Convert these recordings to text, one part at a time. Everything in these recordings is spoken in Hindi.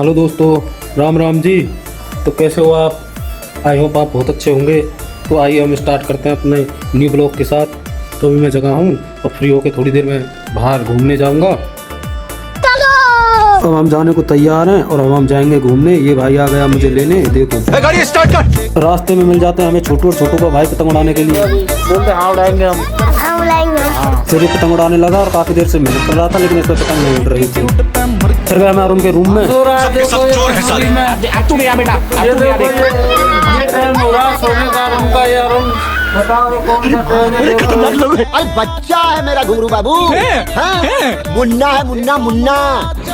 हेलो दोस्तों, राम राम जी। तो कैसे हो आप? आई होप आप बहुत अच्छे होंगे। तो आइए हम स्टार्ट करते हैं अपने न्यू ब्लॉग के साथ। तो अभी मैं जगह हूँ और फ्री होके थोड़ी देर में बाहर घूमने जाऊँगा। अब हम जाने को तैयार हैं और अब हम जाएंगे घूमने। ये भाई आ गया मुझे लेने। देखो गाड़ी स्टार्ट कर। रास्ते में मिल जाते हैं हमें छोटू और छोटू का भाई पतंग उड़ाने के लिए। बोलते हाँ उड़ाएंगे हम। फिर ये पतंग उड़ाने लगा और काफ़ी देर से मेहनत कर रहा था, लेकिन इसमें पतंग नहीं उड़ रही थी। फिर गया मैं उनके रूम में। सब चोर है साले। तू नहीं आ बेटा, ये देखो ये टाइम हो रहा सोने का रूम का यार। बताओ कौन सा ट्रेन है? देखो अरे बच्चा है मेरा घुंगरू बाबू। हाँ? मुन्ना है, मुन्ना मुन्ना।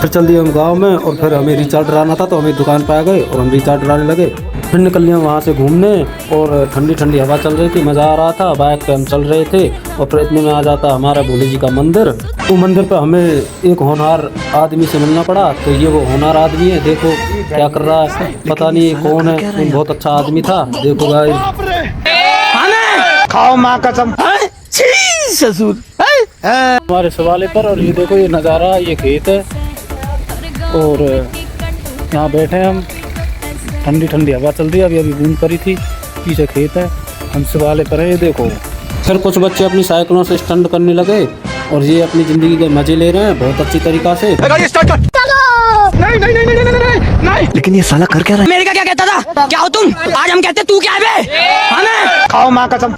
फिर चल दिए हम गांव में और फिर हमें रिचार्ज डराना था तो हमें दुकान पर आ गए और हम रिचार्ज डराने लगे। फिर निकल लिए वहाँ से घूमने और ठंडी ठंडी हवा चल रही थी, मज़ा आ रहा था। बाइक पे हम चल रहे थे और फिर इतने में आ जाता हमारा भोले जी का मंदिर। तो मंदिर पे हमें एक होनहार आदमी से मिलना पड़ा। तो ये वो होनहार आदमी है, देखो क्या कर रहा है, पता नहीं कौन है। लेकिन बहुत अच्छा आदमी था। देखो गाइस, खाओ माँ कसम। ससुर हमारे सवाले पर। और ये देखो ये नज़ारा, ये खेत है और यहाँ बैठे हैं हम। ठंडी ठंडी हवा चल रही है। अभी अभी बूंद पड़ी थी। पीछे खेत है, हम सवाले पर है। ये देखो फिर कुछ बच्चे अपनी साइकिलों से स्टंट करने लगे और ये अपनी ज़िंदगी के मज़े ले रहे हैं बहुत अच्छी तरीक़ा से। गाड़ी स्टार्ट कर। नहीं नहीं नहीं नहीं नहीं नहीं। लेकिन ये साला कर क्या रहा है? अमेरिका क्या कहता था? क्या हो तुम? आज हम कहते तू क्या है बे? हमें खाओ माँ कसम।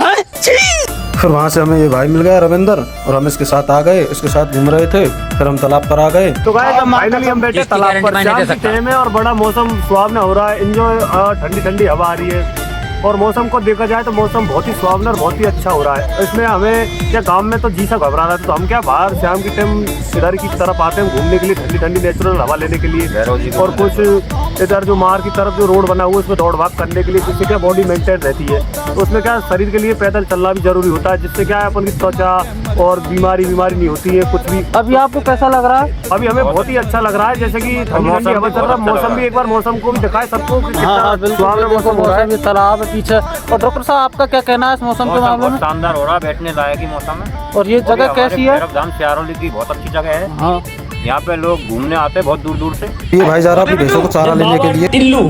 फिर वहाँ से हमें ये भाई मिल गया रविंदर और हम इसके साथ आ गए, इसके साथ घूम रहे थे। फिर हम तालाब पर आ गए। तो गाइस अब फाइनली हम बैठे तालाब पर। शाम की टाइम है और बड़ा मौसम सुहावना हो रहा है। एंजॉय, ठंडी ठंडी हवा आ रही है और मौसम को देखा जाए तो मौसम बहुत ही सुहावना और बहुत ही अच्छा हो रहा है। इसमें हमें क्या गांव में तो जी सा घबरा रहा था, तो हम क्या बाहर शाम की टाइम इधर की तरफ आते हैं घूमने के लिए, ठंडी ठंडी नेचुरल हवा लेने के लिए। और कुछ इधर जो मार की तरफ जो रोड बना हुआ है उसमें दौड़ भाग करने के लिए, जिससे क्या बॉडी मेंटेन रहती है। तो उसमें क्या शरीर के लिए पैदल चलना भी जरूरी होता है, जिससे क्या है अपन की त्वचा और बीमारी नहीं होती है कुछ भी। अभी आपको कैसा लग रहा है? अभी हमें बहुत ही अच्छा लग रहा है, जैसे कि ठंडी ठंडी हवा चल रहा है। मौसम भी एक बार मौसम को भी दिखाए सबको कि कितना सुहावना मौसम हो रहा है। तालाब है पीछे। और डॉक्टर साहब आपका क्या कहना है इस मौसम के मामले में? शानदार हो रहा है, बैठने लायक ही मौसम है। और ये जगह कैसी है? भैरवधाम सियारोली की बहुत अच्छी जगह है। हाँ, यहाँ पे लोग घूमने आते हैं बहुत दूर दूर से। ये भाई जा रहा अपनी भैंसों को चारा लेने के लिए। टिल्लू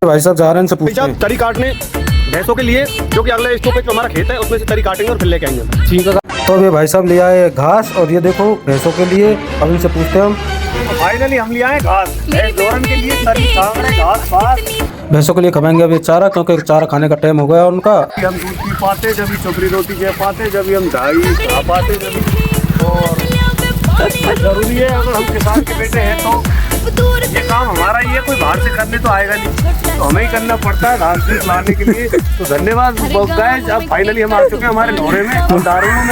भाई साहब जा रहे हैं, इनसे पूछते हैं। तरी काटने भैंसों के लिए, जो कि अगले स्टॉपेज पे हमारा खेत है, उसमें से तरी काटेंगे और फिर लेके आएंगे। ठीक है। तो ये भाई साहब ले आए घास और ये देखो भैंसों के लिए। अब इनसे पूछते हैं हम। फाइनली हम ले आए घास दोरन के लिए, तरी छांगड़े घास पास। भैंसों के लिए खवाएंगे अभी चारा, क्योंकि चारा खाने का टाइम हो गया उनका। हम दूध पी पाते जब भी चोपड़ी रोटी दे पाते, जब भी हम दही खा पाते, जब भी। और जरूरी है अगर हम किसान के बेटे हैं तो ये काम हमारा ही है, कोई बाहर से करने तो आएगा नहीं, तो हमें ही करना पड़ता है घास फूस लाने के लिए। तो धन्यवाद गाइस, अब फाइनली हम आ चुके हैं हमारे ढोरे में। और दारुओं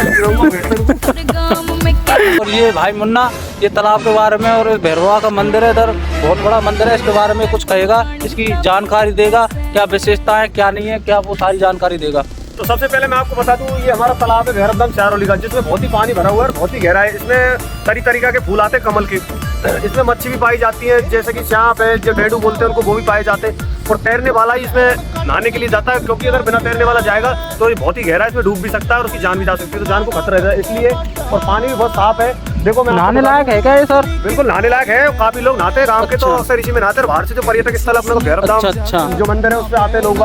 में और ये भाई मुन्ना ये तालाब के बारे में और भैरवा का मंदिर है, इधर बहुत बड़ा मंदिर है, इसके बारे में कुछ कहेगा, इसकी जानकारी देगा, क्या विशेषता है क्या नहीं है, क्या वो सारी जानकारी देगा। तो सबसे पहले मैं आपको बता दूं, ये हमारा तालाब है भैरवधाम सियारोली का, जिसमें बहुत ही पानी भरा हुआ है और बहुत ही गहरा है। इसमें तरीका के फूल आते हैं कमल के। इसमें मच्छी भी पाई जाती है, जैसे कि सांप है, जो बेडू बोलते हैं उनको, वो भी पाए जाते हैं। और तैरने वाला ही इसमें नहाने के लिए जाता है, क्योंकि अगर बिना तैरने वाला जाएगा तो ये बहुत ही गहरा है, इसमें डूब भी सकता है और उसकी जान भी जा सकती है, तो जान को खतरा है इसलिए। और पानी भी बहुत साफ है। देखो मैं नहाने लायक है क्या ये सर? बिल्कुल नहाने लायक है, काफी लोग नहाते हैं। गाँव के तो अक्सर इसी में नहाते हैं। बाहर से जो पर्यटक स्थल अपने को भैरवधाम जो मंदिर है उसमें आते हैं लोग,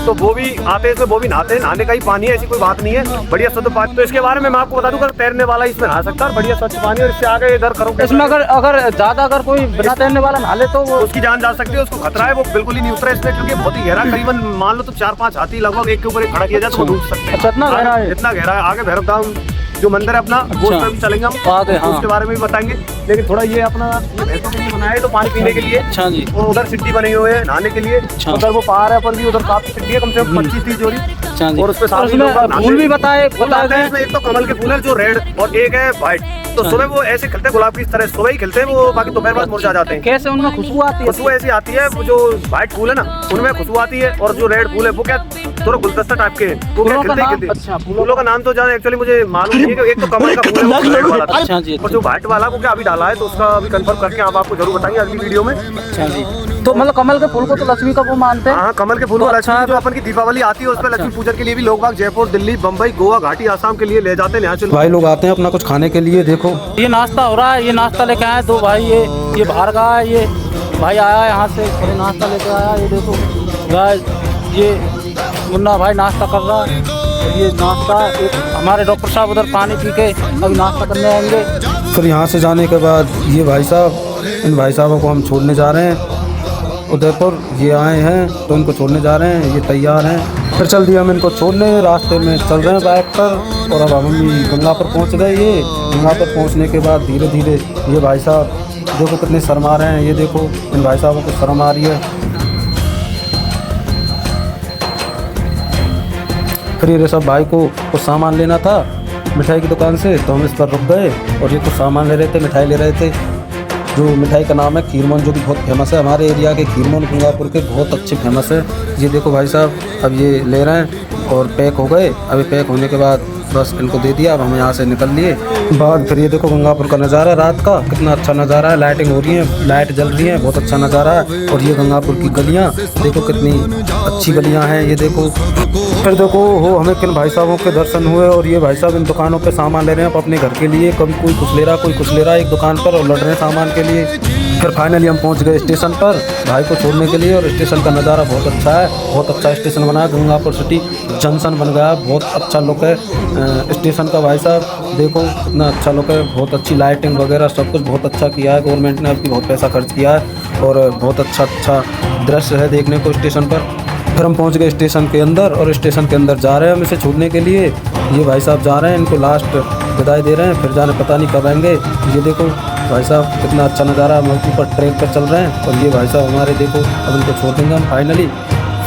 तो वो भी आते हैं, इसमें वो भी नहाते हैं। नहाने का ही पानी है, ऐसी कोई बात नहीं है, बढ़िया शुद्ध पानी। तो इसके बारे में मैं आपको बता दूं, अगर तैरने वाला इसमें नहा सकता है और बढ़िया स्वच्छ पानी। और इससे आगे इधर करो, इसमें अगर ज्यादा अगर कोई बिना तैरने वाला नहा ले तो वो उसकी जान जा सकती है, उसको खतरा है, वो बिल्कुल ही नहीं उतरा इसमें, क्योंकि बहुत ही गहरा, करीबन मान लो तो 4-5 हाथी लगभग एक के ऊपर एक खड़ा किया जाए तो वो डूब सकते हैं। अच्छा, इतना गहरा है? इतना गहरा है। आगे भैरवधाम जो मंदिर है अपना, वो उसमें भी चलेंगे हम, आगे, हाँ। उसके बारे में भी बताएंगे। लेकिन थोड़ा ये अपना भैंसों के लिए बनाया है, तो पानी पीने के लिए। अच्छा जी। और उधर सिड्डी बनी हुई है नहाने के लिए। उधर वो पहाड़ है पर भी, उधर काफी सिड्डी है, कम से कम 25-30 जोड़ी। और उसपे फूल भी बताए हैं। इसमें एक तो कमल के फूल है जो रेड, और एक है व्हाइट। तो सुबह वो ऐसे खिलते हैं गुलाब की तरह, सुबह ही खिलते हैं वो, बाकी दोपहर बाद मुरझा जाते हैं। कैसे उनमें खुशबू आती है? खुशबू ऐसी आती है, वो जो व्हाइट फूल है ना उनमें खुशबू आती है, और जो रेड फूल है वो क्या थोड़ा गुलदस्ता टाइप के हैं। वो क्या खिलते ही खिलते। अच्छा, फूलों का नाम तो ज्यादा एक्चुअली मुझे मालूम नहीं है कि एक तो कमल का फूल है, वो रेड वाला था। अच्छा जी, और जो व्हाइट वाला वो क्या अभी डाला है, तो उसका अभी कंफर्म करके आप आपको जरूर बताएंगे अगली वीडियो में। अच्छा जी। तो मतलब कमल के फूल को तो लक्ष्मी का वो मानते हैं। हाँ, कमल के फूल तो को अच्छा लक्ष्मी जो अपन की दीपावली आती है उसमें लक्ष्मी पूजन के लिए भी लोग बाग जयपुर, दिल्ली, बम्बई, गोवा, घाटी, आसाम के लिए ले जाते हैं। यहाँ से भाई लोग आते हैं अपना कुछ खाने के लिए। देखो ये नाश्ता हो रहा है, ये नाश्ता लेके आए दो भाई, ये बाहर का है, ये भाई आया यहाँ से और ये नाश्ता लेके आया। ये देखो गाइस, ये मुन्ना भाई नाश्ता कर रहा है और ये नाश्ता एक हमारे डॉक्टर साहब उधर पानी पी के अभी नाश्ता करने आएंगे। फिर यहाँ से जाने के बाद ये भाई साहब, इन भाई साहबों को हम छोड़ने जा रहे हैं उदयपुर। ये आए हैं तो इनको छोड़ने जा रहे हैं, ये तैयार हैं। फिर चल दिया हम इनको छोड़ने, रास्ते में चल रहे हैं बाइक पर और अब हम गंगापुर पहुँच गए। ये गंगापुर पहुँचने के बाद धीरे धीरे ये भाई साहब देखो कितने शर्मा रहे हैं। ये देखो इन भाई साहबों को शर्म आ रही है। फिर ये सब भाई को कुछ सामान लेना था मिठाई की दुकान से, तो हम इस पर रुक गए और ये कुछ सामान ले रहे थे, मिठाई ले रहे थे। जो मिठाई का नाम है खीरमोहन, जो कि बहुत फेमस है हमारे एरिया के। खीरमोहन गंगापुर के बहुत अच्छे फेमस है। ये देखो भाई साहब अब ये ले रहे हैं और पैक हो गए। अभी पैक होने के बाद बस इनको दे दिया। अब हम यहाँ से निकल लिए बाद। फिर ये देखो गंगापुर का नज़ारा रात का, कितना अच्छा नज़ारा है। लाइटिंग हो रही है, लाइट जल रही है, बहुत अच्छा नज़ारा है। और ये गंगापुर की गलियाँ देखो कितनी अच्छी गलियाँ हैं। ये देखो फिर देखो हो हमें किन भाई साहबों के दर्शन हुए और ये भाई साहब इन दुकानों पे सामान ले रहे हैं अपने घर के लिए। कभी कोई कुछ ले रहा, कोई कुछ ले रहा है एक दुकान पर और लड़ रहे हैं सामान के लिए। फिर फाइनली हम पहुंच गए स्टेशन पर भाई को छोड़ने के लिए और स्टेशन का नज़ारा बहुत अच्छा है। बहुत अच्छा स्टेशन बना है, गंगापुर सिटी जंक्शन बन गया, बहुत अच्छा लुक है स्टेशन का। भाई साहब देखो कितना अच्छा लुक है, बहुत अच्छी लाइटिंग वगैरह सब कुछ बहुत अच्छा किया है गवर्नमेंट ने। अभी बहुत पैसा खर्च किया है और बहुत अच्छा दृश्य है देखने को स्टेशन पर। फिर हम पहुंच गए स्टेशन के अंदर और स्टेशन के अंदर जा रहे हैं हम इसे छोड़ने के लिए। ये भाई साहब जा रहे हैं, इनको लास्ट विदाई दे रहे हैं, फिर जाने पता नहीं कब आएंगे। ये देखो भाई साहब कितना अच्छा नज़ारा, हम ऊपर ट्रेन पर चल रहे हैं और ये भाई साहब हमारे देखो अब इनको छोड़ देंगे हम फाइनली।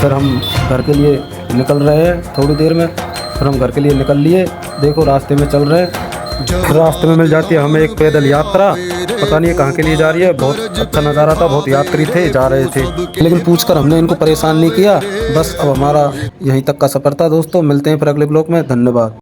फिर हम घर के लिए निकल रहे हैं थोड़ी देर में। फिर हम घर के लिए निकल लिए, देखो रास्ते में चल रहे हैं। रास्ते में मिल जाती है हमें एक पैदल यात्रा, पता नहीं है कहाँ के लिए जा रही है। बहुत अच्छा नज़ारा था, बहुत यात्री थे जा रहे थे, लेकिन पूछकर हमने इनको परेशान नहीं किया। बस अब हमारा यहीं तक का सफ़र था दोस्तों। मिलते हैं फिर अगले ब्लॉग में, धन्यवाद।